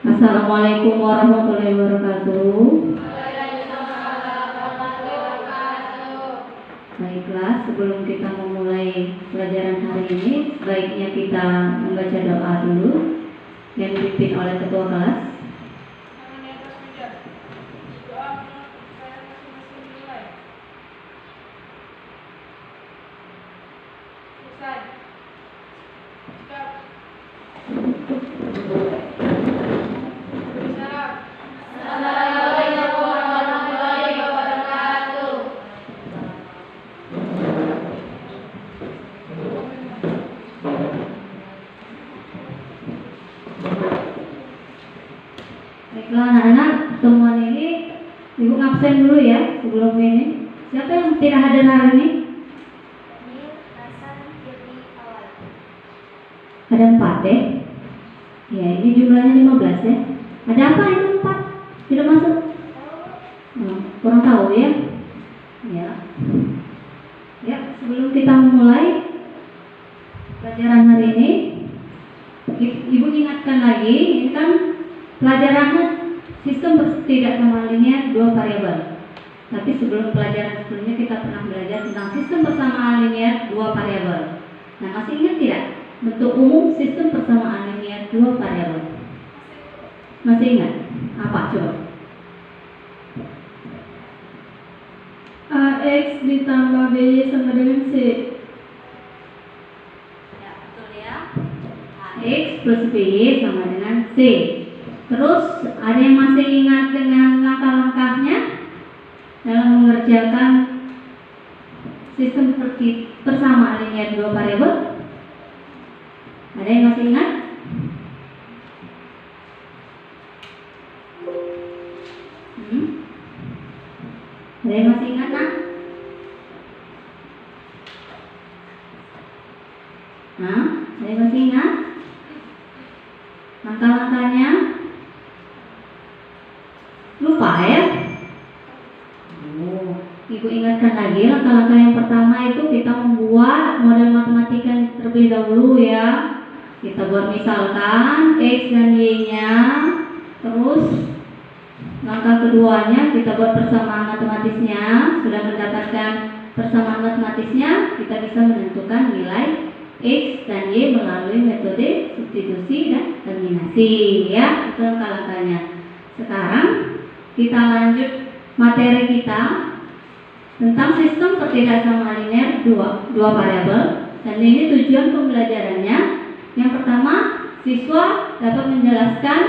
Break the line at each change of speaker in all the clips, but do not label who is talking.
Assalamualaikum warahmatullahi wabarakatuh. Baiklah, sebelum kita memulai pelajaran hari ini, sebaiknya kita membaca doa dulu yang dipimpin oleh ketua kelas. Baiklah anak-anak, pertemuan ini Ibu ngabsen dulu ya sebelum ini. Siapa yang tidak hadir hari ini? Ada 4 ya? Ya, ini jumlahnya 15 ya. Ada apa itu 4? Tidak masuk? Kurang tahu ya? Ya. Ya, sebelum kita mulai pelajaran hari ini, Ibu ingatkan lagi, ini kan pelajarannya sistem tidak sama linear 2 variabel. Tapi sebelum pelajaran sebelumnya kita pernah belajar tentang sistem persamaan linear 2 variabel. Nah, masih ingat tidak bentuk umum sistem persamaan linear 2 variabel? Masih ingat? Apa coba?
AX ditambah BY sama dengan C.
Ya, betul ya. AX plus BY sama dengan C. Terus ada yang masih ingat dengan langkah-langkahnya dalam mengerjakan sistem persamaan linear 2 variabel? Ada yang masih ingat? Ada yang masih ingat nak? Ada yang masih ingat? Langkah-langkahnya? Lupa ya? Ibu ingatkan lagi, langkah-langkah yang pertama itu kita membuat model matematika terlebih dahulu ya. Kita buat misalkan X dan Y-nya. Terus langkah keduanya kita buat persamaan matematisnya. Sudah mendapatkan persamaan matematisnya, kita bisa menentukan nilai X dan Y melalui metode substitusi dan eliminasi ya. Itu langkah-langkahnya. Sekarang kita lanjut materi kita tentang sistem ketidaksamaan linear 2 variabel. Dan ini tujuan pembelajarannya. Yang pertama, siswa dapat menjelaskan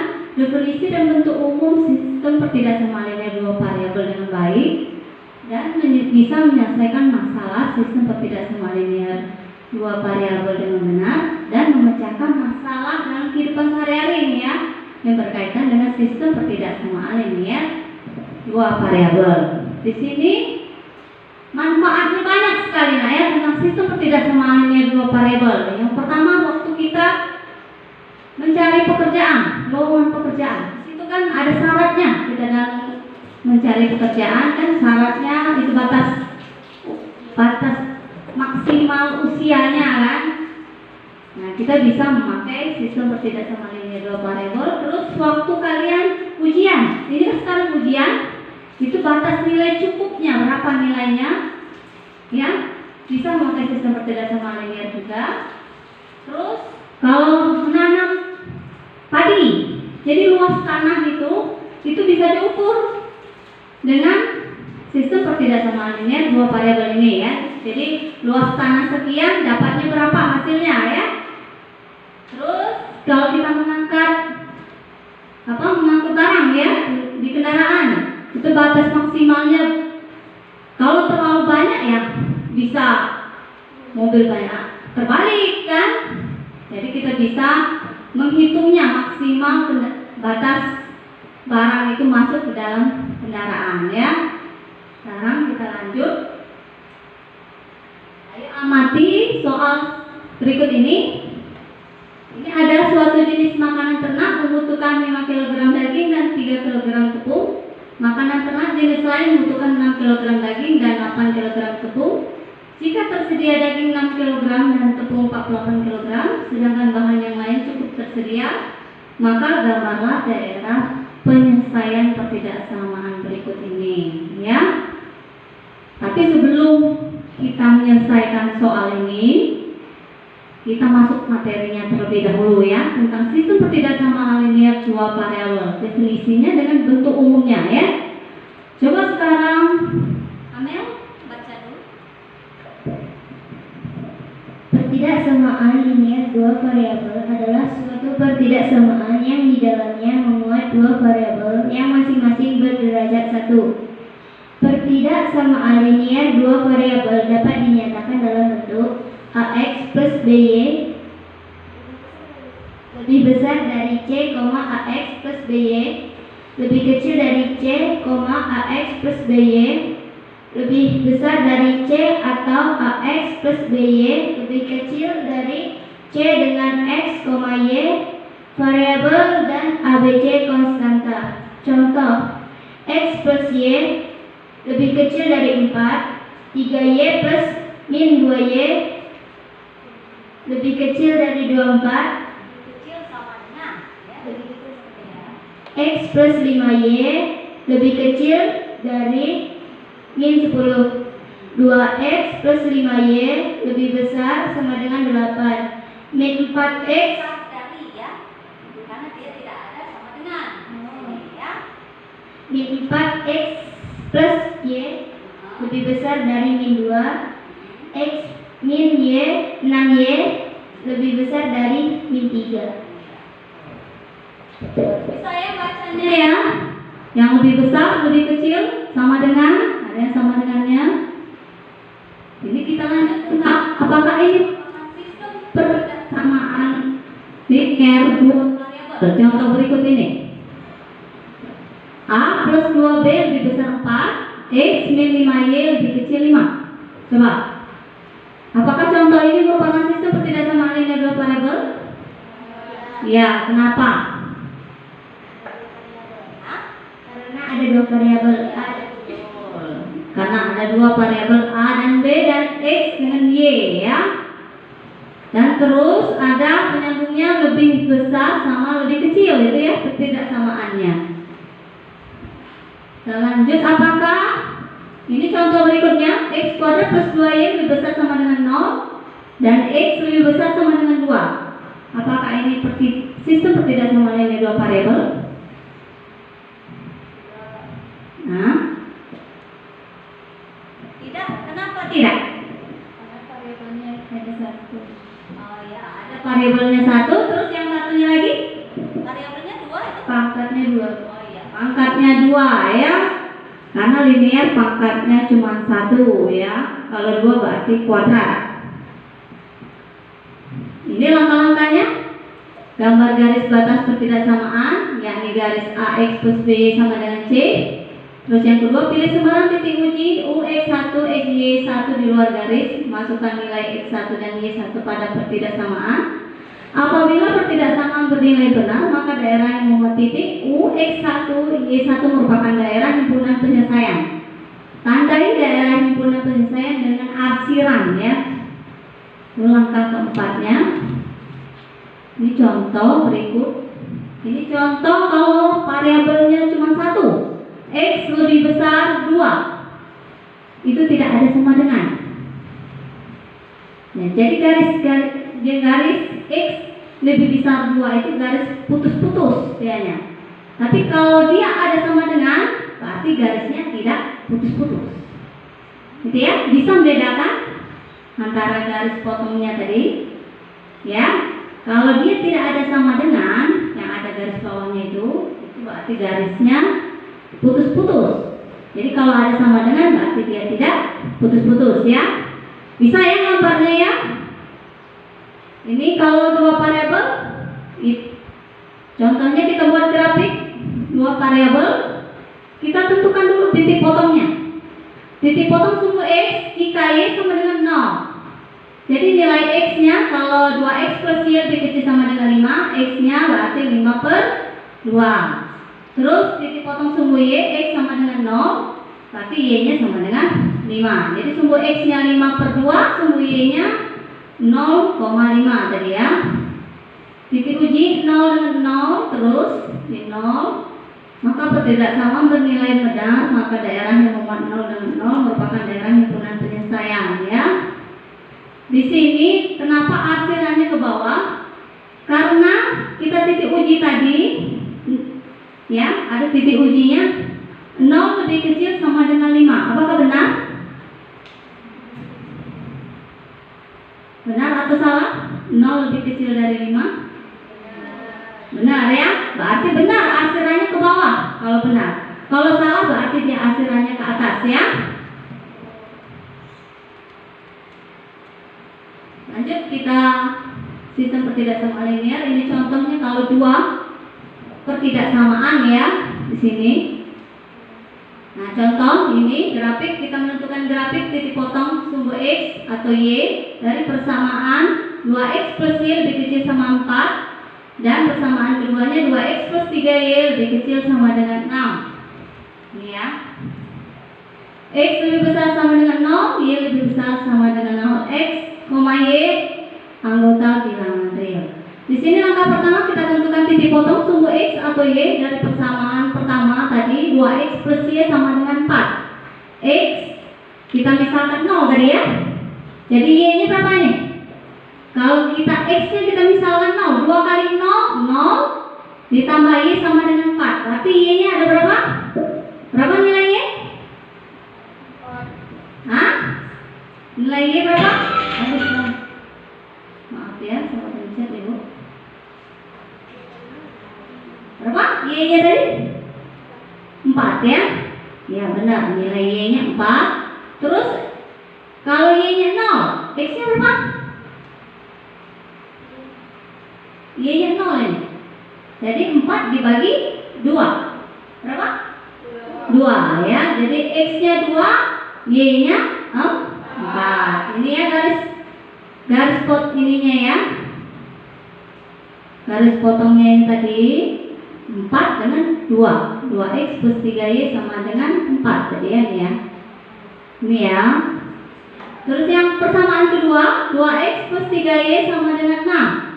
definisi dan bentuk umum sistem ketidaksamaan linear 2 variabel dengan baik dan bisa menyelesaikan masalah sistem ketidaksamaan linear 2 variabel dengan benar dan memecahkan masalah dalam kehidupan sehari-hari ini ya, yang berkaitan dengan sistem ketidaksamaan linear 2 variabel. Di sini manfaatnya banyak sekali ya tentang sistem ketidaksamaan linear 2 variabel. Yang pertama, waktu kita mencari pekerjaan, lowongan pekerjaan, itu kan ada syaratnya. Kita dalam mencari pekerjaan kan syaratnya itu batas kita bisa memakai sistem pertidaksama linear dua variabel. Terus waktu kalian ujian, ini kan sekarang ujian, itu batas nilai cukupnya berapa nilainya, ya bisa memakai sistem pertidaksama linear juga. Terus kalau menanam padi, jadi luas tanah itu bisa diukur dengan sistem pertidaksama linear dua variabel ini ya. Jadi luas tanah sekian dapatnya berapa hasilnya ya. Terus kalau kita mengangkut barang ya di kendaraan, itu batas maksimalnya kalau terlalu banyak ya bisa mobil banyak terbalik kan. Jadi kita bisa menghitungnya maksimal batas barang itu masuk ke dalam kendaraan ya. Sekarang kita lanjut. Ayo amati soal berikut ini. Ini ada suatu jenis makanan ternak membutuhkan 5 kg daging dan 3 kg tepung. Makanan ternak jenis lain membutuhkan 6 kg daging dan 8 kg tepung. Jika tersedia daging 6 kg dan tepung 48 kg, sedangkan bahan yang lain cukup tersedia, maka gambarlah daerah penyelesaian pertidaksamaan berikut ini ya. Tapi sebelum kita menyelesaikan soal ini, kita masuk materinya terlebih dahulu ya, tentang sistem pertidaksamaan linear dua variabel. Definisinya dengan bentuk umumnya ya. Coba sekarang Amel baca dulu.
Pertidaksamaan linear dua variabel adalah suatu pertidaksamaan yang di dalamnya memuat dua variabel yang masing-masing berderajat 1. Pertidaksamaan linear dua variabel dapat dinyatakan dalam bentuk AX plus BY lebih besar dari C, AX plus BY lebih kecil dari C, AX plus BY lebih besar dari C atau AX plus BY lebih kecil dari C dengan X, Y variabel dan ABC konstanta. Contoh, X plus Y lebih kecil dari 4, 3Y plus min 2Y lebih kecil dari 24,
Kecil sama dengan ya.
X plus 5Y lebih kecil dari min 10, 2X plus 5Y lebih besar sama dengan 8, min 4X
Dari ya, karena dia tidak ada sama dengan ya.
min 4X plus Y lebih besar dari min 2, X min Y 6Y lebih besar dari min 3.
Bisa ya bacanya ya. Yang lebih besar, lebih kecil sama dengan, ada yang sama dengannya. Ini kita lanjut tentang apakah ini sistem persamaan linear dua variabel. Contoh berikut ini. A plus 2B lebih besar 4, X min 5Y lebih kecil 5. Coba. Apakah contoh ini merupakan sistem pertidaksamaan linear dua variabel? Ya, kenapa?
Karena ada dua variabel A.
Karena ada dua variabel A dan B dan X dengan Y ya. Dan terus ada penyambungnya lebih besar sama lebih kecil, itu ya pertidaksamaannya. Kita lanjut, apakah ini contoh berikutnya, X kuadrat plus 2Y lebih besar sama dengan 0 dan X lebih besar sama dengan 2. Apakah ini sistem pertidaksamaan linear dua variabel? Nah, tidak. Kenapa tidak?
Karena variabelnya ada 1.
Oh ya, ada variabelnya 1, terus yang satunya lagi? Variabelnya 2 itu?
Pangkatnya 2.
Oh iya, pangkatnya 2 ya. Karena linear pangkatnya cuma 1 ya. Kalau 2 berarti kuadrat. Ini langkah-langkahnya. Gambar garis batas pertidaksamaan, yakni garis AX plus BY sama dengan C. Terus yang kedua, pilih sembarang titik uji UX1, XY1 di luar garis. Masukkan nilai X1 dan Y1 pada pertidaksamaan. Apabila pertidaksamaan bernilai benar, maka daerah yang memuat titik UX1, Y1 merupakan daerah himpunan penyelesaian. Tandai daerah himpunan penyelesaian dengan arsiran ya. Langkah keempatnya. Ini contoh berikut. Ini contoh kalau variabelnya cuma satu, X lebih besar 2. Itu tidak ada sama dengan. Nah, jadi garis X lebih besar 2 itu garis putus-putus dianya. Tapi kalau dia ada sama dengan, berarti garisnya tidak putus-putus. Gitu ya, bisa membedakan antara garis potongnya tadi. Ya, kalau dia tidak ada sama dengan, yang ada garis bawahnya itu berarti garisnya putus-putus. Jadi kalau ada sama dengan, berarti dia tidak putus-putus ya. Bisa ya gambarnya ya. Ini kalau dua variabel, contohnya kita buat grafik dua variabel, kita tentukan dulu titik potongnya. Titik potong sumbu X jika Y sama dengan 0. Jadi nilai X-nya kalau 2X plus Y lebih kecil sama dengan 5, X-nya berarti 5/2. Terus titik potong sumbu Y, X sama dengan 0, berarti Y-nya sama dengan 5. Jadi sumbu X-nya 5/2, sumbu Y-nya 0,5 tadi ya. Titik uji 0 dengan 0, terus di 0, maka pertidaksamaan bernilai benar, maka daerah yang memuat 0 dengan 0 merupakan daerah himpunan penyelesaian ya. Di sini kenapa arsirannya ke bawah? Karena kita titik uji tadi ya, ada titik ujinya 0 lebih kecil sama dengan 5. Apakah benar? Benar atau salah? 0 lebih kecil dari 5? Benar ya? Berarti benar arsirannya ke bawah kalau benar. Kalau salah berarti dia arsirannya ke atas ya. Lanjut kita sistem pertidaksamaan linear. Ini contohnya kalau dua pertidaksamaan ya di sini. Nah, contoh ini grafik, kita menentukan grafik titik potong sumbu X atau Y dari persamaan 2X plus Y lebih kecil sama 4 dan persamaan keduanya 2X plus 3Y lebih kecil sama dengan 6. Ini ya. X lebih besar sama dengan 0, Y lebih besar sama dengan 0. X, Y anggota bilangan real. Di sini langkah pertama kita tentukan titik potong sumbu X atau Y dari persamaan pertama tadi 2X plus Y sama dengan 4. X kita misalkan 0 tadi ya. Jadi Y-nya berapa nih? Kalau kita X-nya kita misalkan 0, 2 kali 0, 0 ditambah Y sama dengan 4. Berarti Y-nya ada berapa? Berapa nilai Y? Hah? Nilai Y berapa? Maaf ya, saya pencet Ibu. Berapa? Y-nya tadi? 4 ya? Ya benar, nilai Y-nya 4. Terus kalau Y-nya 0, X-nya berapa? Y-nya 0 ini. Jadi 4 dibagi 2. Berapa? 2 ya. Jadi X-nya 2, Y-nya 4. Ini ya garis pot ininya ya. Garis potongnya ini tadi 4 dengan 2. 2X plus 3Y sama dengan 4 tadi ya ini ya. Ini ya. Terus yang persamaan kedua 2X plus 3Y sama dengan 6.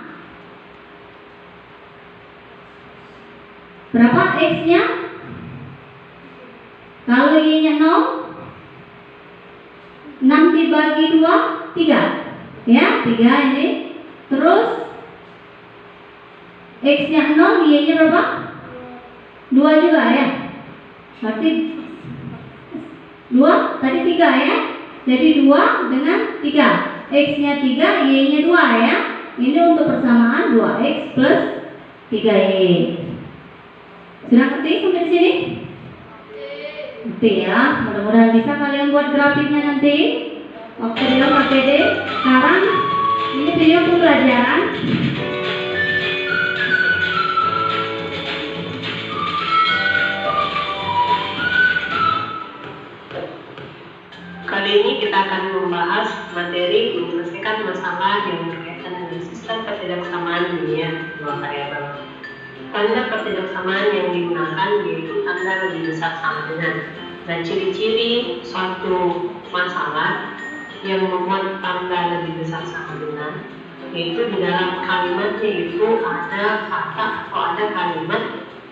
Berapa X-nya? Kalau Y-nya 0, 6 dibagi 2, 3. Ya, 3 ini. Terus X-nya 0, Y-nya berapa? 2 juga ya. Berarti 2, tadi 3 ya. Jadi 2 dengan 3. X-nya 3, Y-nya 2 ya. Ini untuk persamaan 2X plus 3Y. Sudah ngerti sampai di sini? Ngerti ya. Mudah-mudahan bisa kalian buat grafiknya nanti waktu di dalam APD. Sekarang ini video pembelajaran.
Kali ini kita akan membahas materi menyelesaikan masalah yang berkaitan dengan sistem pertidaksamaan linear dua variabel. Tanda pertidaksamaan yang digunakan yaitu tanda lebih besar sama dengan. Dan ciri-ciri suatu masalah yang membuat tanda lebih besar sama dengan yaitu di dalam kalimatnya itu ada kata atau ada kalimat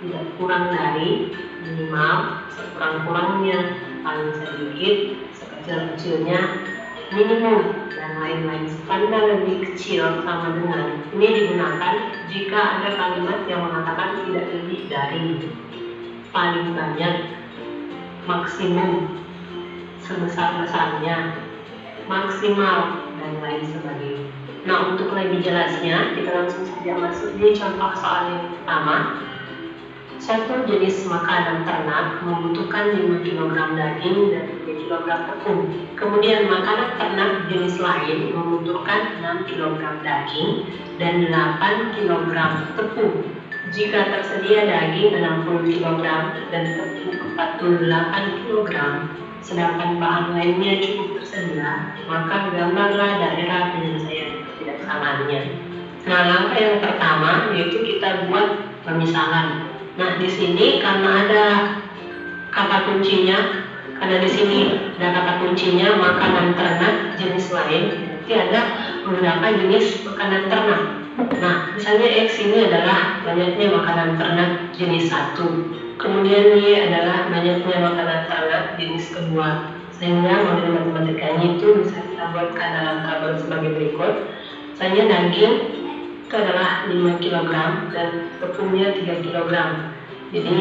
tidak kurang dari minimal, sekurang-kurangnya, paling sedikit, sekecil-kecilnya, minimum, dan lain-lain. Tanda lebih kecil sama dengan ini digunakan jika ada kalimat yang mengatakan tidak lebih dari, paling banyak, maksimum, sebesar-besarnya, maksimal, dan lain sebagainya. Nah, untuk lebih jelasnya, kita langsung saja masuk di contoh soal yang pertama. Satu jenis makanan ternak membutuhkan 5 kg daging dan 3 kg tepung. Kemudian makanan ternak jenis lain membutuhkan 6 kg daging dan 8 kg tepung. Jika tersedia daging 60 kg dan tepung 48 kg, sedangkan bahan lainnya cukup tersedia, maka gambarlah daerah penyelesaian ketidaksamaannya. Nah, langkah yang pertama yaitu kita buat pemisahan. Nah, di sini karena ada kata kuncinya, makanan ternak jenis lain, berarti ada beberapa jenis makanan ternak. Nah, misalnya X ini adalah banyaknya makanan ternak jenis 1, kemudian Y adalah banyaknya makanan ternak jenis kedua, sehingga model matematikanya itu bisa kita buatkan dalam tabel sebagai berikut. Misalnya daging itu adalah 5 kg dan tepungnya 3 kg. Jadi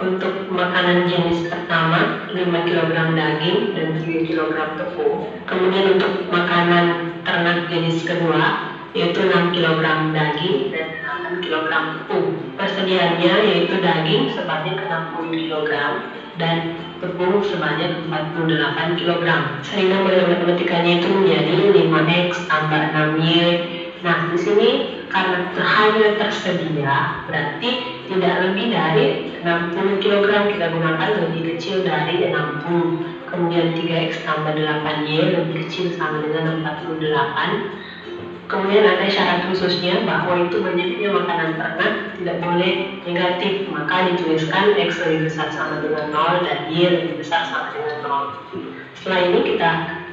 untuk makanan jenis pertama 5 kg daging dan 3 kg tepung. Kemudian untuk makanan ternak jenis kedua yaitu 6 kg daging dan 8 kg tepung. Persediaannya yaitu daging sebanyak 60 kg dan tepung sebanyak 48 kg. Sehingga model matematikanya itu menjadi 5x tambah 6y. Nah, di sini karena hanya tersedia, berarti tidak lebih dari 60 kg, kita gunakan lebih kecil dari 60. Kemudian 3x tambah 8y lebih kecil sama dengan 48. Kemudian ada syarat khususnya bahwa itu banyaknya makanan ternak tidak boleh negatif, maka dituliskan x lebih besar sama dengan 0 dan y lebih besar sama dengan 0. Setelah ini kita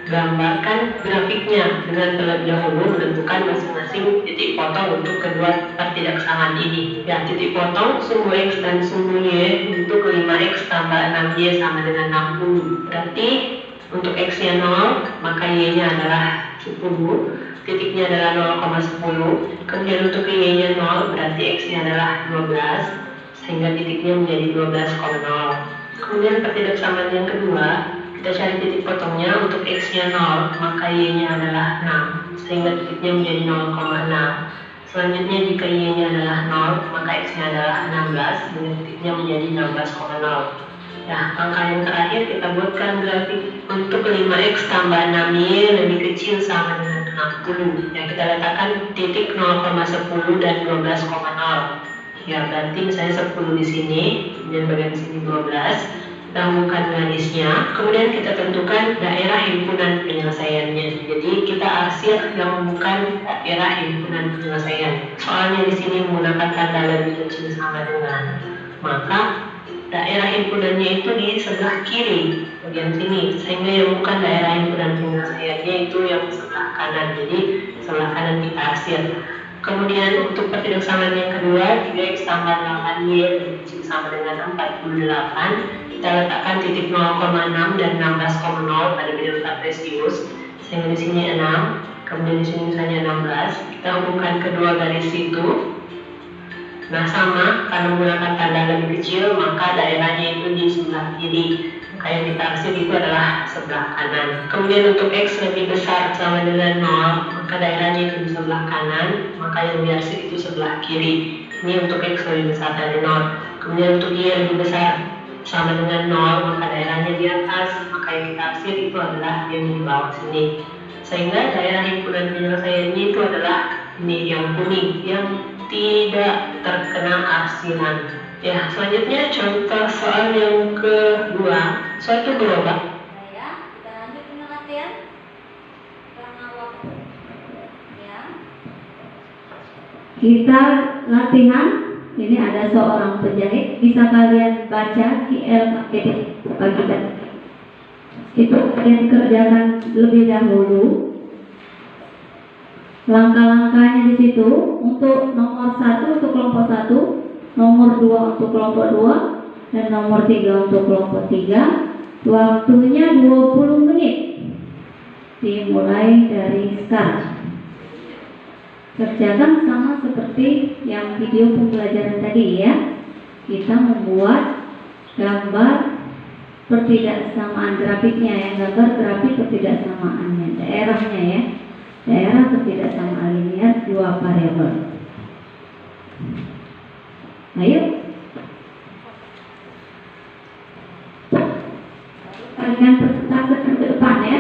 gambarkan grafiknya dengan terlebih dahulu menentukan masing-masing titik potong untuk kedua pertidaksamaan ini. Ya, titik potong sumbu x dan sumbu y untuk 5x tambah 6y sama dengan 60. Berarti untuk x-nya 0, maka y-nya adalah 10, titiknya adalah 0,10. Kemudian untuk y-nya 0, berarti x-nya adalah 12, sehingga titiknya menjadi 12,0. Kemudian pertidaksamaan yang kedua, kita cari titik potongnya. Untuk x-nya 0, maka y-nya adalah 6, sehingga titiknya menjadi 0,6. Selanjutnya jika y-nya adalah 0, maka x-nya adalah 16, sehingga titiknya menjadi 16,0. Nah, angka yang terakhir kita buatkan grafik untuk 5x tambah 6y lebih kecil sama dengan 60. Yang kita letakkan titik 0,10 dan 12,0. Ya, berarti misalnya 10 di sini, dan bagian sini 12. Kita hubungkan garisnya, kemudian kita tentukan daerah himpunan penyelesaiannya. Jadi kita arsir yang membukan daerah himpunan penyelesaian. Soalnya di sini menggunakan tanda lebih kecil sama dengan, maka daerah himpunannya itu di sebelah kiri bagian sini, sehingga yang bukan daerah himpunan penyelesaiannya itu yang sebelah kanan. Jadi sebelah kanan kita arsir. Kemudian untuk pertidaksamaan yang kedua, 3x tambah 8y lebih kecil sama dengan 48. Kita letakkan titik 0,6 dan 16,0 pada bidang kartesius, sehingga di sini 6, kemudian di sini misalnya 16. Kita hubungkan kedua garis itu. Nah, sama, karena menggunakan tanda lebih kecil, maka daerahnya itu di sebelah kiri. Maka yang kita arsir itu adalah sebelah kanan. Kemudian untuk x lebih besar sama dengan 0, maka daerahnya itu di sebelah kanan, maka yang diarsir itu sebelah kiri. Ini untuk x lebih besar dari 0. Kemudian untuk y lebih besar sama dengan 0, maka daerahnya di atas, maka yang kita arsir itu adalah yang di bawah sini. Sehingga daerah himpunan penyelesaiannya itu adalah ini yang kuning, yang tidak terkena arsiran. Ya, selanjutnya contoh soal yang kedua, suatu gerobak.
Ya, kita lanjut dengan latihan karena waktu. Ya, kita latihan. Ini ada seorang penjahit, bisa kalian baca ILKPD bagi kita. Itu kalian kerjakan lebih dahulu. Langkah-langkahnya di situ untuk nomor 1 untuk kelompok 1, nomor 2 untuk kelompok 2, dan nomor 3 untuk kelompok 3. Waktunya 20 menit. Dimulai dari sekarang. Kerjakan sama seperti yang video pembelajaran tadi ya. Kita membuat gambar pertidaksamaan grafiknya ya, gambar grafik pertidaksamaannya, daerahnya ya. Daerah ketidaksamaan linear dua variabel. Ayo. Kalian persentase ke depan ya.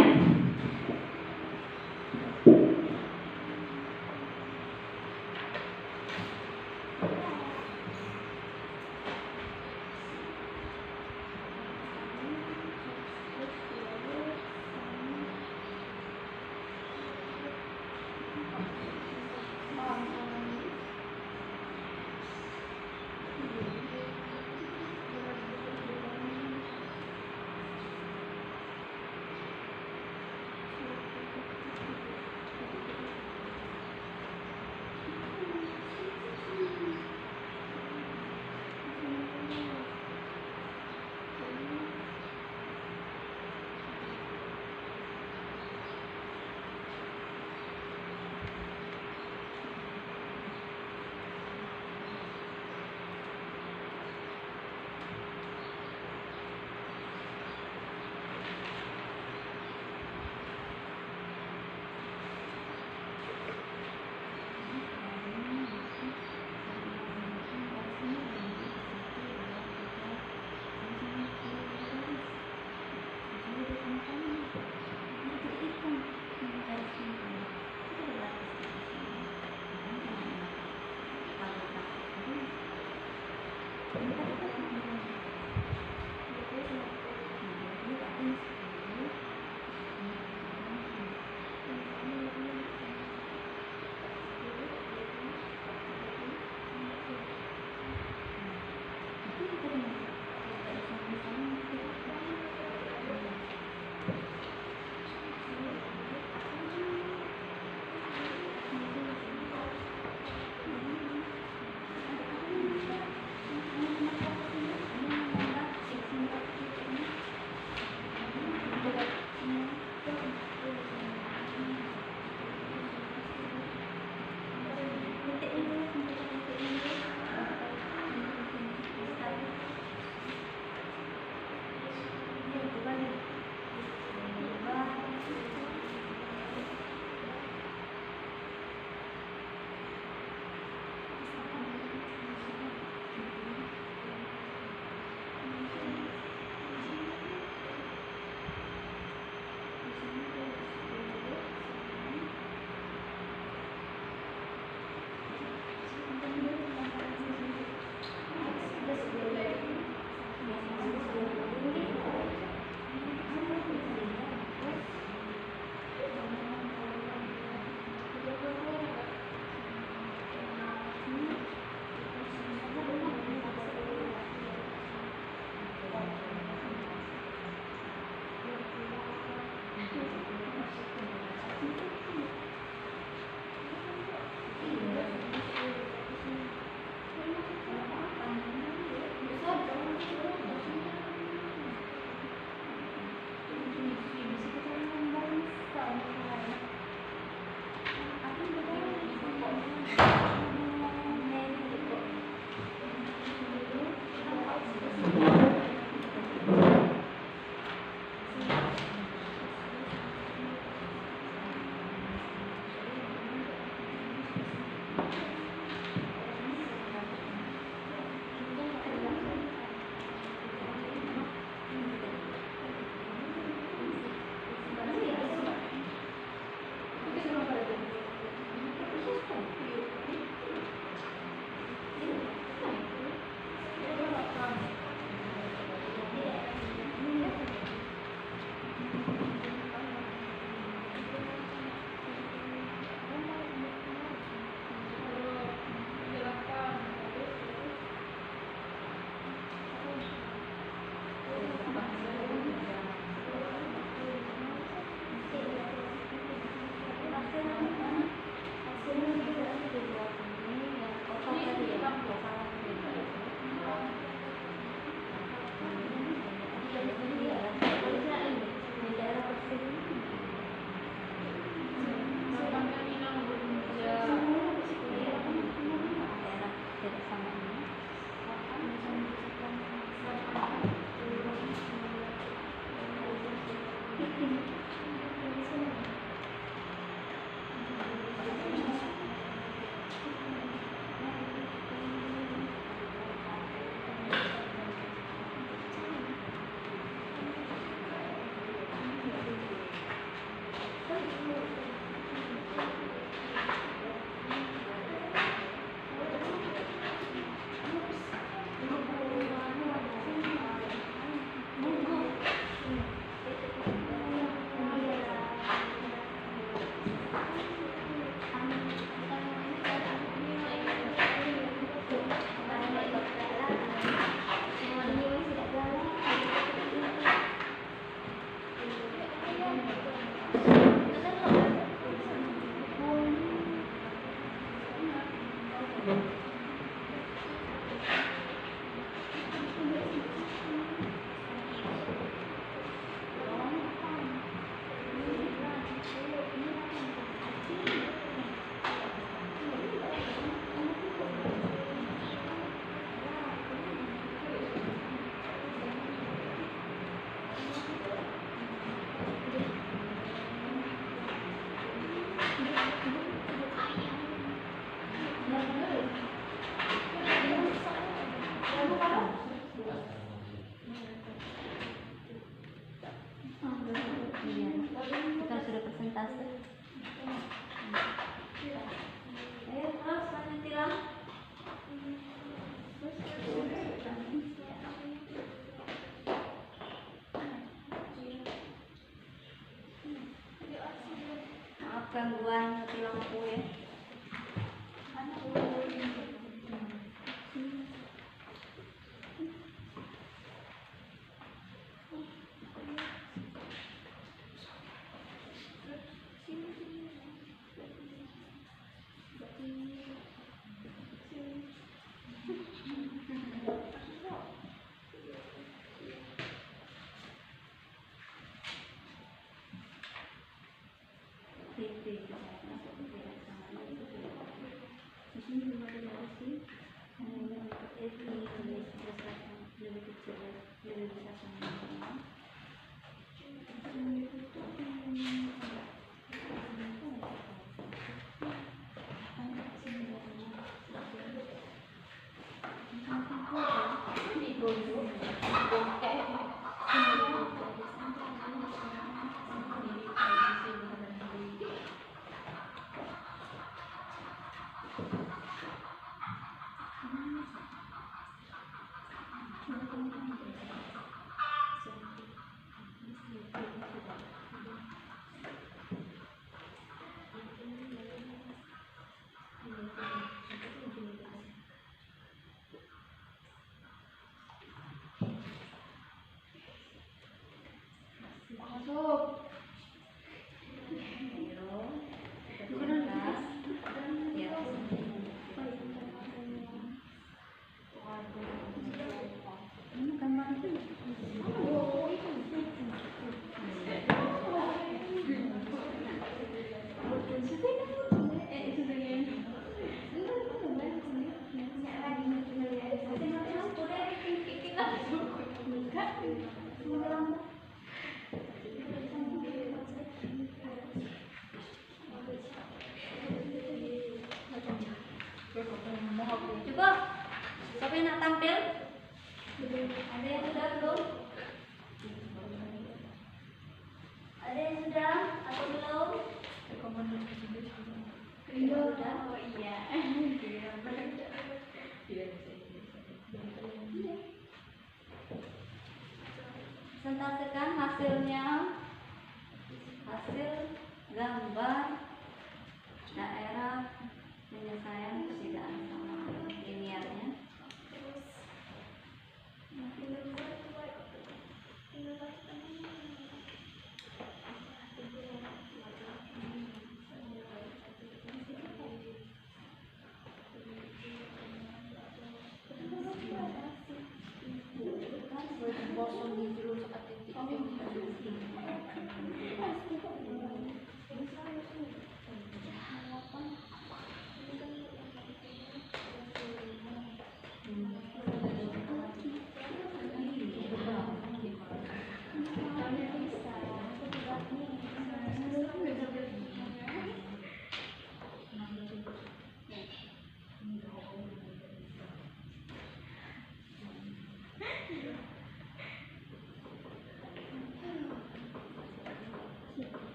Kita sudah presentasi. Ayo terus lanjutilah. Maaf gangguan mati lampu ya. Cukup. Siapa yang nak tampil? Ada yang sudah belum? Ada yang sudah atau belum? Sudah. Oh iya. Presentasikan hasilnya. Hasil gambar daerah penyelesaian perbedaan sama linearnya.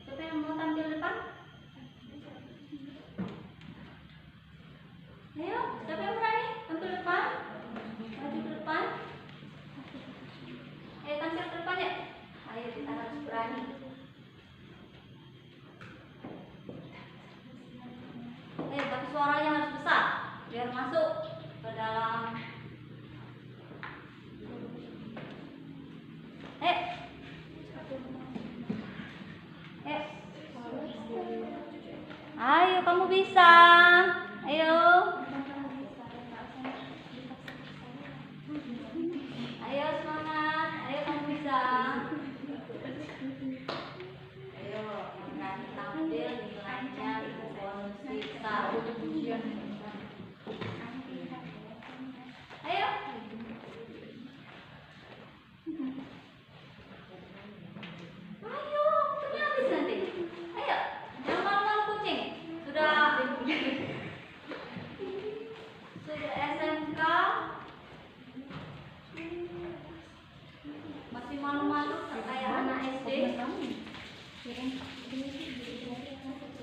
Siapa yang mau tampil depan? Ayo, siapa yang berani tampil depan? Maju ke depan. Ayo tampil ke depan ya. Ayo kita harus berani. Tapi suaranya harus besar biar masuk ke dalam. Ayo kamu bisa. Ayo. Ayo semangat. Ayo kamu bisa. Ayo berani tampil nilainya bonus kita. Ayo.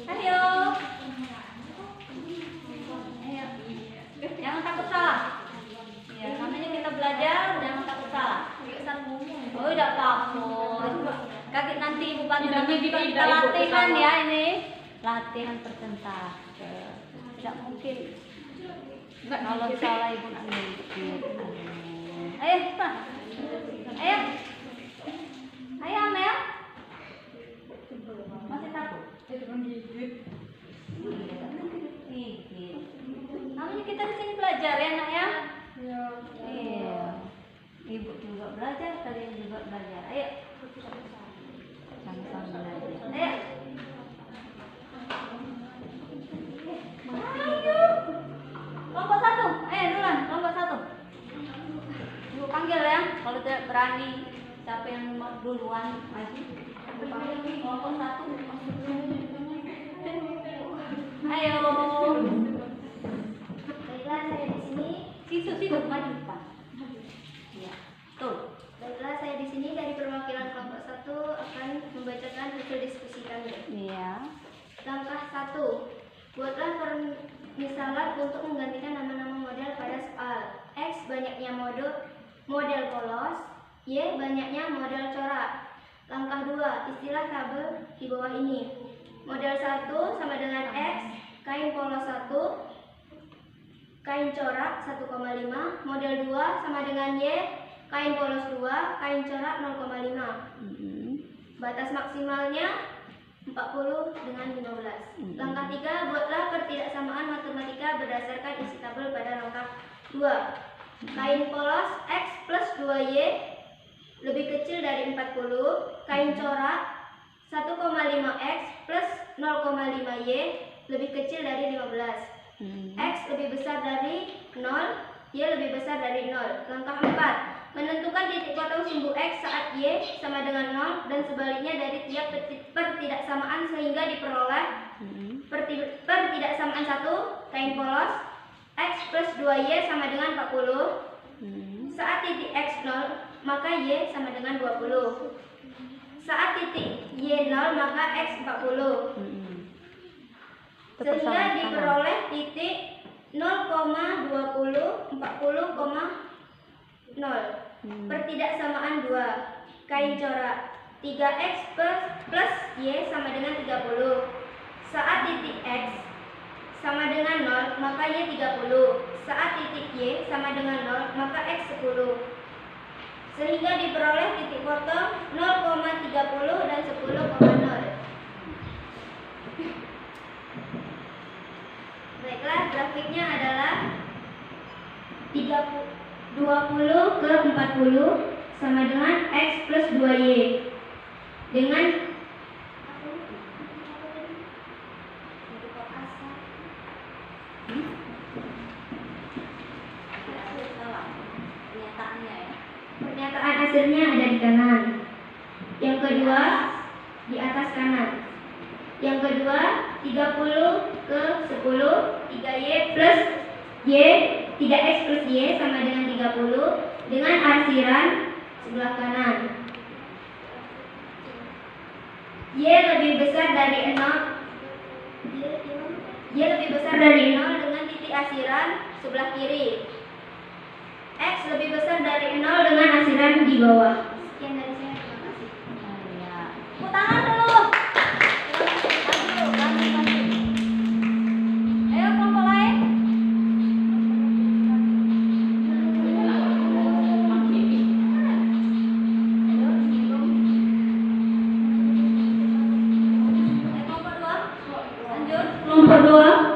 Ayo. Ayo. Jangan takut salah. Ya, namanya kita belajar, jangan takut salah. Oh, tidak takut. Kaget nanti ibu bantu kita latihan ya ini. Latihan persentase. Tidak mungkin. Kalau salah ibu nak ngintip. Ayo, cepat. Ayo. Ayo, Amel. Masih takut? Gigit. Namanya kita di sini belajar ya, Nak ya? Iya. Ibu juga belajar, kalian juga belajar. Ayo. Sama-sama belajar. Ayo. Ayo. Kelompok 1. Ayo duluan, kelompok 1. Ibu panggil ya, kalau tidak berani siapa yang duluan maju. Ibu panggil kelompok 1. Ayo.
Baiklah, saya di sini.
Situ maju depan. Iya. Tuh.
Baiklah, saya di sini dari perwakilan kelompok 1 akan membacakan hasil diskusi kami.
Iya.
Langkah 1. Buatlah permisalan untuk menggantikan nama-nama model pada soal. X banyaknya model polos, Y banyaknya model corak. Langkah 2. Istilah tabel di bawah ini. Model 1 sama dengan X, kain polos 1, kain corak 1,5. Model 2 sama dengan Y, kain polos 2, kain corak 0,5. Batas maksimalnya 40 dengan 15. Langkah 3, buatlah pertidaksamaan matematika berdasarkan isi tabel pada langkah 2. Kain polos X plus 2Y lebih kecil dari 40. Kain corak 1,5X plus 0,5Y lebih kecil dari 15. X lebih besar dari 0, Y lebih besar dari 0. Langkah 4. Menentukan titik potong sumbu X saat Y sama dengan 0 dan sebaliknya dari tiap pertidaksamaan sehingga diperoleh pertidaksamaan 1. Kain polos X plus 2Y sama dengan 40. Saat titik X 0, maka Y sama dengan 20. Saat titik Y 0, maka X 40. Sehingga diperoleh titik 0,20, 40,0. Pertidaksamaan 2. Kain corak 3X plus Y sama dengan 30. Saat titik X sama dengan 0, maka Y 30. Saat titik Y sama dengan 0, maka X 10. Sehingga diperoleh titik potong 0,30 dan 10,0. Baiklah, grafiknya adalah 20 ke 40 sama dengan X plus 2Y. Dengan pernyataan hasilnya ada di kanan. Yang kedua di atas kanan. Yang kedua 30 ke 10, 3Y plus Y, 3X plus Y sama dengan 30 dengan arsiran sebelah kanan. Y lebih besar dari 0. Y lebih besar dari 0 dengan titik arsiran sebelah kiri. X lebih besar dari 0 dengan arsiran di bawah. Sekian dari saya, terima kasih.
Tepuk tangan dulu. Ayo kelompok lain. Kelompok 2. Lanjut. Kelompok 2.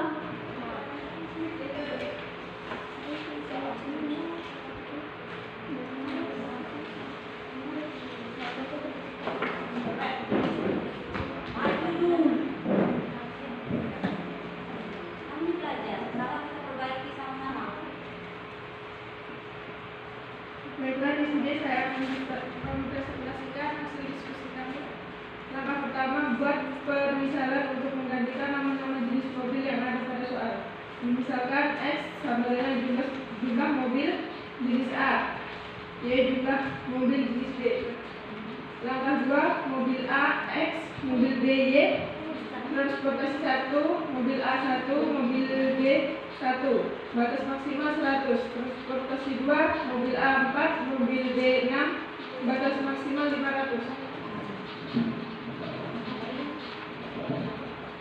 Baiklah, di sini saya akan mempresentasikan hasil diskusi kami. Langkah pertama, buat permisalan untuk menggantikan nama-nama jenis mobil yang ada pada soal. Misalkan X sama dengan jumlah mobil jenis A, Y jumlah mobil jenis B. Langkah 2, mobil A X, mobil B Y, transportasi 1, mobil A 1, mobil B 1, batas maksimal 100. Transportasi 2, mobil A 4, mobil B 6, batas maksimal 500.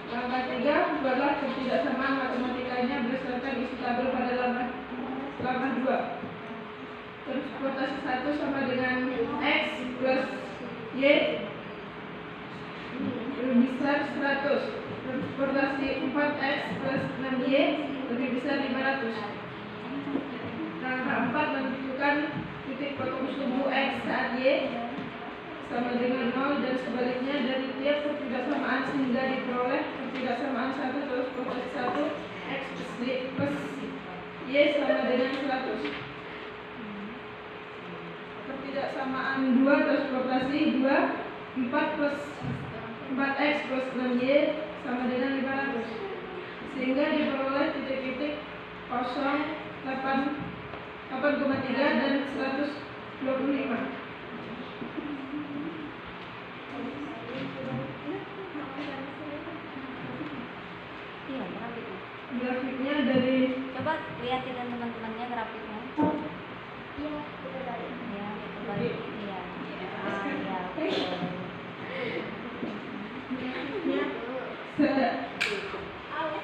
Langkah 3, buatlah ketidaksamaan matematikanya berdasarkan isi tabel pada langkah 2. Transportasi 1 sama dengan X plus Y lebih besar 100. Transportasi 4X plus 6Y lebih besar 500. Langkah 4, menentukan titik potong sumbu X saat Y sama dengan 0 dan sebaliknya dari tiap pertidaksamaan sehingga diperoleh pertidaksamaan 1 transportasi 1 X plus Y sama dengan 100. Pertidaksamaan 2 transportasi 2 4 plus 4X plus 6Y sama dengan 500 sehingga diperoleh titik-titik 0, 8,3 dan 125.
Iya, grafiknya.
Grafiknya dari
Coba lihatin teman-temannya grafiknya.
Iya, kita balik.
Ya, itu balik. Iya. Ah, iya. Betul.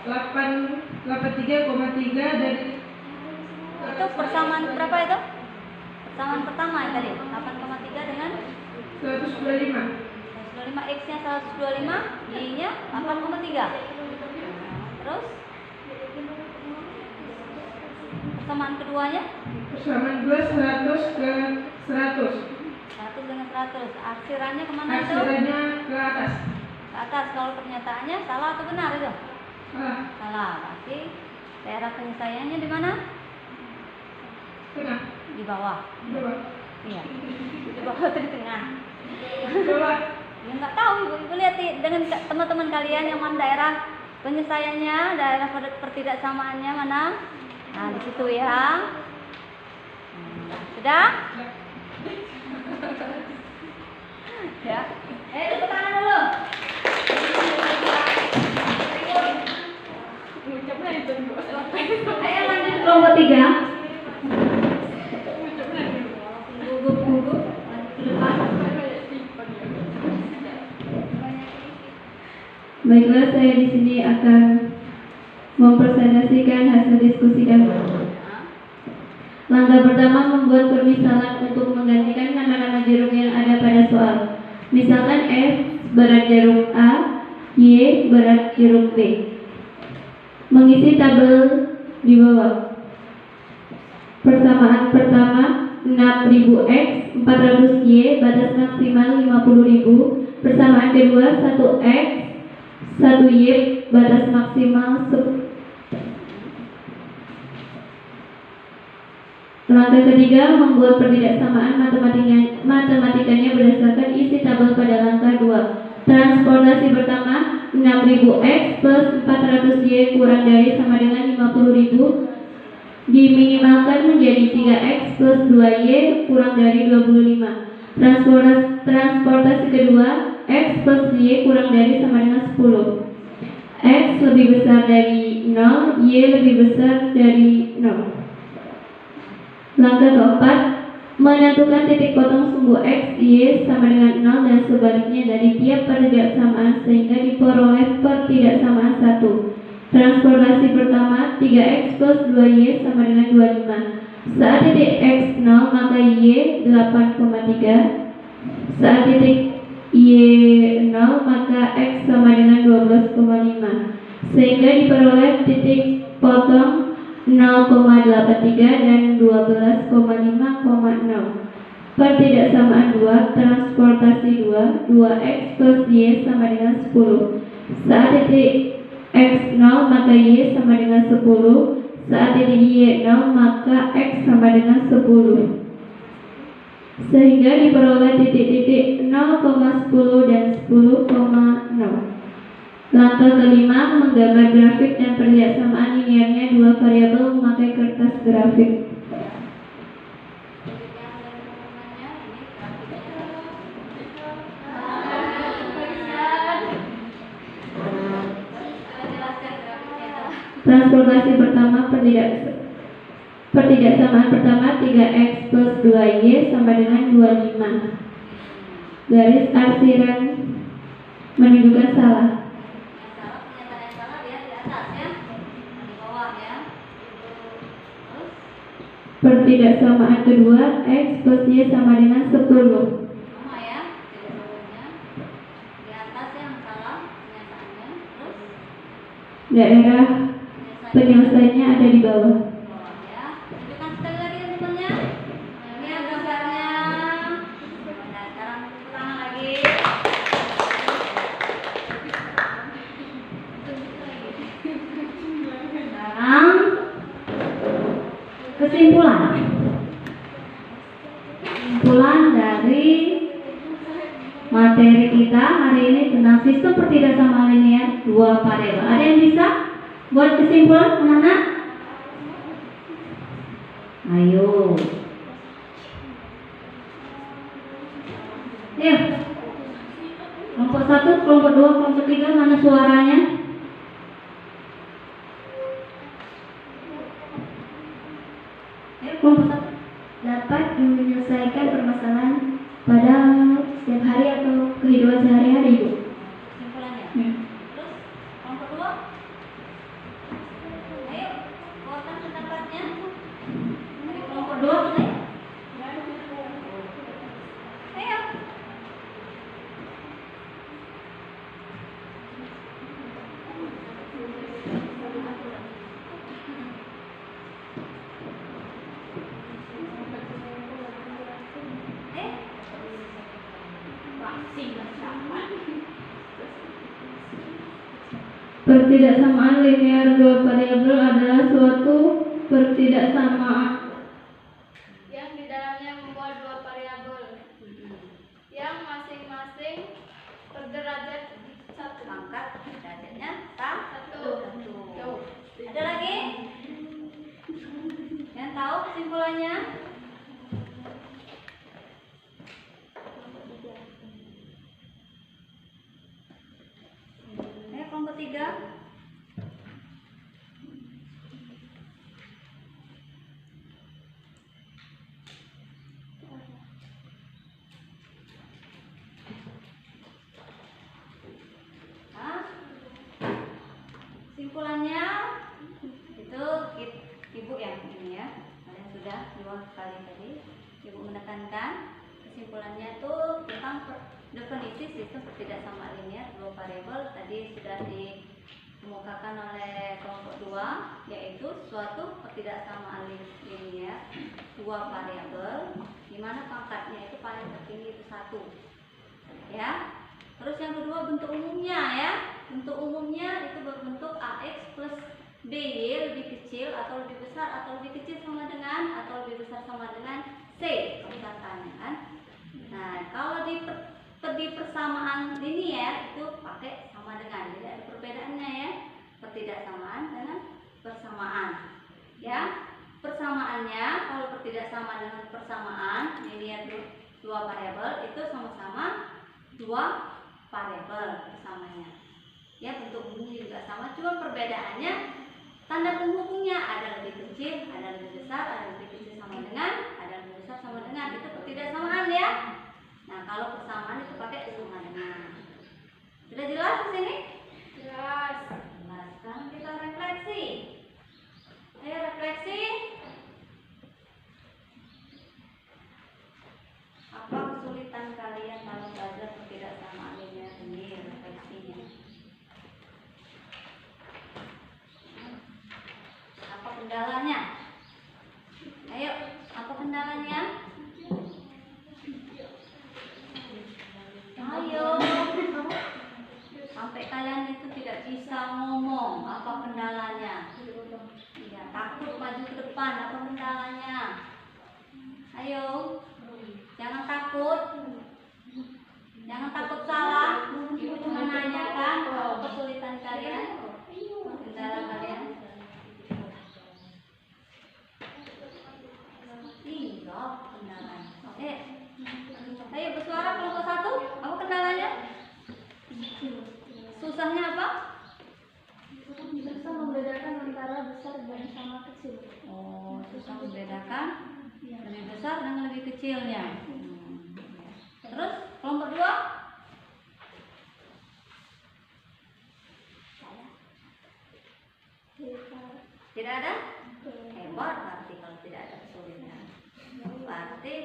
83,3 dari
Itu persamaan berapa itu? Persamaan pertama ya tadi, 8,3 dengan
125.
125, X-nya 125, Y-nya 8,3. Terus persamaan keduanya
Persamaan 2 100 ke 100.
100 dengan 100. Aksirannya kemana itu?
Aksirannya ke atas.
Ke atas. Kalau pernyataannya salah atau benar itu?
Salah.
Salah. Berarti daerah penyelesaiannya di mana?
Tengah.
Di bawah.
Bawah.
Iya. Di bawah atau di tengah?
Bawah.
Ya nggak tahu, ibu lihat dengan teman-teman kalian yang mana daerah penyelesaiannya, daerah pertidaksamaannya mana? Nah, di situ ya. Sudah? Ya. Tepuk tangan dulu. Ayo lanjut kelompok 3. Gugup-gugup ke depan.
Baiklah, saya di sini akan mempresentasikan hasil diskusi kami. Langkah pertama, membuat permisalan untuk menggantikan nama-nama jarum yang ada pada soal. Misalkan F berat jarum A, Y berat jarum B. Mengisi tabel di bawah. Persamaan pertama, 6000X, 400Y, batas maksimal 50.000. Persamaan kedua, 1X, 1Y, batas maksimal 10. Langkah ketiga, membuat pertidaksamaan matematikanya berdasarkan isi tabel pada langkah 2. Transportasi pertama, 6000X plus 400Y kurang dari sama dengan 50.000 diminimalkan menjadi 3X plus 2Y kurang dari 25. Transportasi kedua, X plus Y kurang dari sama dengan 10. X lebih besar dari 0, Y lebih besar dari 0. Langkah keempat, menentukan titik potong sumbu X, Y sama dengan 0 dan sebaliknya dari tiap pertidaksamaan sehingga diperoleh pertidaksamaan 1. Transportasi pertama, 3X plus 2Y sama dengan 25. Saat titik X 0 maka Y 8,3. Saat titik Y 0 maka X sama dengan 12,5 sehingga diperoleh titik potong 0,83 dan 12,5,0. Pertidaksamaan 2, transportasi 2, 2X plus Y sama dengan 10. Saat titik X 0 maka Y sama dengan 10. Saat titik Y 0 maka X sama dengan 10 sehingga diperoleh titik-titik 0,10 dan 10,0. Langkah kelima, menggambar grafik dan pertidaksamaan linearnya dua variabel memakai kertas grafik. Transportasi pertama pertidaksamaan pertama 3x plus 2y sama dengan 25. Garis arsiran menunjukkan salah.
Pernyataan yang salah dia di atas ya, di bawah ya. Terus
Pertidaksamaan kedua x plus y sama dengan 10.
sama ya, jawabannya di atas yang salah pernyataannya. Terus
Daerah penyelesaiannya ada di bawah.
bawah ya. Tunjukkan sekali lagi teman-temannya. Ini ya gambarnya. Nah, sekarang tepuk tangan lagi. Sekarang kesimpulan dari materi kita hari ini tentang sistem pertidaksamaan linear dua variabel. Ada yang bisa buat kesimpulan, anak-anak? Ayo. Ayo. Kelompok 1, kelompok 2, kelompok 3, mana suaranya? Ayo, kelompok 1.
Dapat menyelesaikan permasalahan pada setiap hari atau kehidupan sehari-hari, Bu.
Kesimpulannya. Terus kelompok 2. Ayo, keluarkan pendapatnya. Dari kelompok 2 mulai. Ayo.
Pertidaksamaan linear dua variabel adalah suatu pertidaksamaan
yang di dalamnya membuat dua variabel yang masing-masing berderajat satu.
Angkat derajatnya satu.
Jauh.
Ada lagi? Yang tahu kesimpulannya? Ayo kelompok 3. Kesimpulannya itu ibu yang ini ya, kalian sudah 2 kali tadi ibu menekankan kesimpulannya itu tentang definisi sistem pertidaksamaan linear dua variabel tadi sudah dikemukakan oleh kelompok 2, yaitu suatu pertidaksamaan linear dua variabel di mana pangkatnya itu paling tertinggi itu 1 ya. Terus yang kedua bentuk umumnya ya. Bentuk umumnya itu berbentuk AX plus BY lebih kecil atau lebih besar atau lebih kecil sama dengan atau lebih besar sama dengan C. Persyaratannya kan. Nah, kalau di persamaan linear itu pakai sama dengan. Jadi ada perbedaannya ya. Pertidaksamaan dengan persamaan. Ya. Persamaannya kalau pertidaksamaan dengan persamaan linear dua variabel itu sama-sama dua variabel persamanya. Ya, bentuk umumnya juga sama, cuma perbedaannya tanda penghubungnya ada lebih kecil, ada lebih besar, ada lebih kecil sama dengan, ada lebih besar sama dengan. Itu pertidaksamaan ya. Nah, kalau persamaan itu pakai sama dengan. Sudah jelas di sini?
Jelas.
Nah, sekarang kita refleksi. Ayo refleksi. Apa kesulitan kalian kalau belajar pertidaksamaan linear ini refleksinya? Apa kendalanya? Ayo, apa kendalanya? Ayo, sampai kalian itu tidak bisa ngomong. Apa kendalanya? Ya, takut maju ke depan. Apa kendalanya? Ayo, jangan takut. Jangan takut salah. Ibu cuma nanyakan apa kesulitan kalian, kendala kalian. Iya, kendalanya. Ayo bersuara kelompok 1. Apa kendalanya? Susahnya apa?
Susah membedakan antara
Oh, susah membedakan lebih besar dengan lebih kecilnya. Terus kelompok 2? Tidak ada? Hebat berarti kalau tidak ada kesulitan. Berarti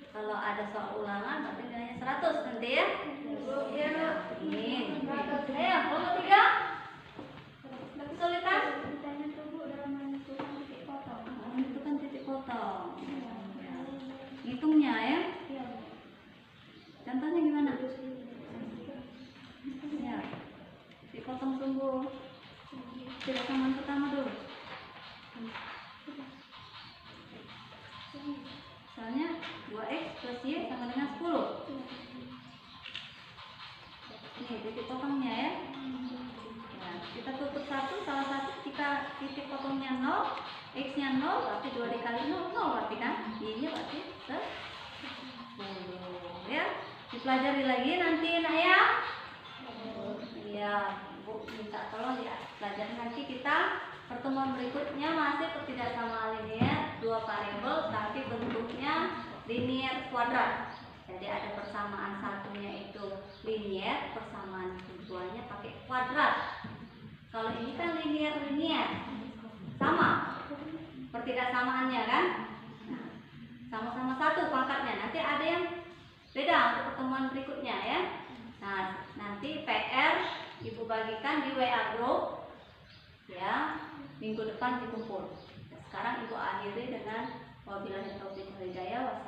kalau ada soal ulangan berarti nilainya 100 nanti ya? Iya. Ini. Ayo, kelompok 3? Kesulitan? Menentukan titik potong. Hitungnya ya? Contohnya gimana? Ya. Titik potong sungguh tidak samaan pertama dulu. Misalnya 2x plus y sama dengan 10. Ini titik potongnya ya. Nah, kita tutup salah satu jika titik potongnya 0, x-nya 0, berarti 2 dikali 0, 0 berarti kan? Y-nya berarti 10 ya. Dipelajari lagi nanti nak ya. Iya, Bu minta tolong ya. Pelajari nanti kita pertemuan berikutnya masih ketidaksamaan linear 2 variabel tapi bentuknya linear kuadrat. Jadi ada persamaan satunya itu linear, persamaan keduanya pakai kuadrat. Kalau ini kan linear sama pertidaksamaannya kan. Nah, sama-sama satu pangkatnya. Nanti ada yang beda untuk pertemuan berikutnya ya. Nah, nanti PR Ibu bagikan di WA group ya, minggu depan dikumpul. Sekarang Ibu akhiri dengan wabillahi taufiq wal hidayah.